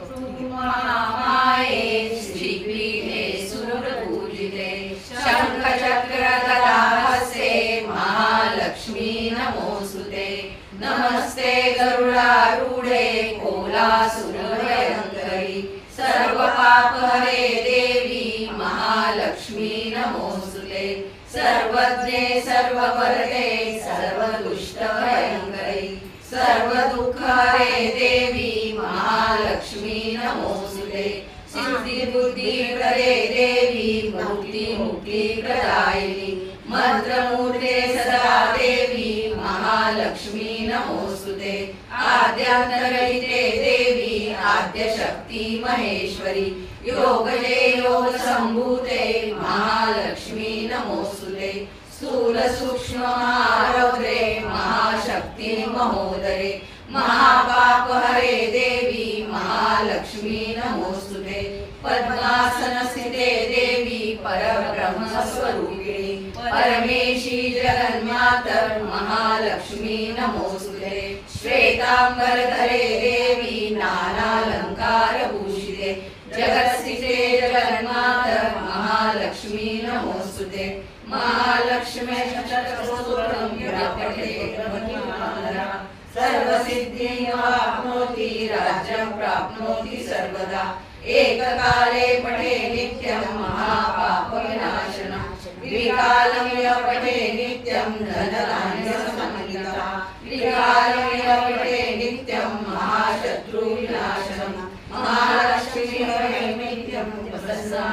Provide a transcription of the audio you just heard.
महामाये श्रीपीठे सुरपूजिते शंखचक्र गदाहस्ते महालक्ष्मी नमोस्तुते। नमस्ते गरुडारूढे कोलासुरभयङ्करि सर्वपापहरे देवी महालक्ष्मी नमोस्तुते। सर्वज्ञे सर्ववरदे सर्वदुष्टभयङ्करि सर्वदुःखहरे देवी महालक्ष्मी नमोस्तुते। सिद्धिबुद्धिप्रदे देवी मुक्तिप्रदायिनी मंत्रमूर्ते सदा देवी महालक्ष्मी नमोस्तुते। आद्यान्तरहिते देवी आद्यशक्ति महेश्वरी योगजे योगसम्भूते महालक्ष्मी नमोस्तुते। स्थूल सूक्ष्म महारौद्रे महाशक्ति महोदरे महापापहरे देवी महालक्ष्मी नमोस्तुते। पद्मासनस्थिते देवी परब्रह्मस्वरूपिणी परमेशी जगन्मातर महालक्ष्मी नमोस्तुते। श्वेतांबरधरे देवी नानालंकारभूषिते जगत्स्थिते जगन्मातर महालक्ष्मी नमोस्तुते। महालक्ष्मी सर्वसिद्धिमवाप्नोति राज्यं प्राप्नोति सर्वदा। एककाले पठे नित्यं महापापविनाशनं द्विकालं यः पठे नित्यं धनधान्यसमन्वितः त्रिकालं यः पठे नित्यं महाशत्रुविनाशनं। महालक्ष्मी नित्यं प्रसन्ना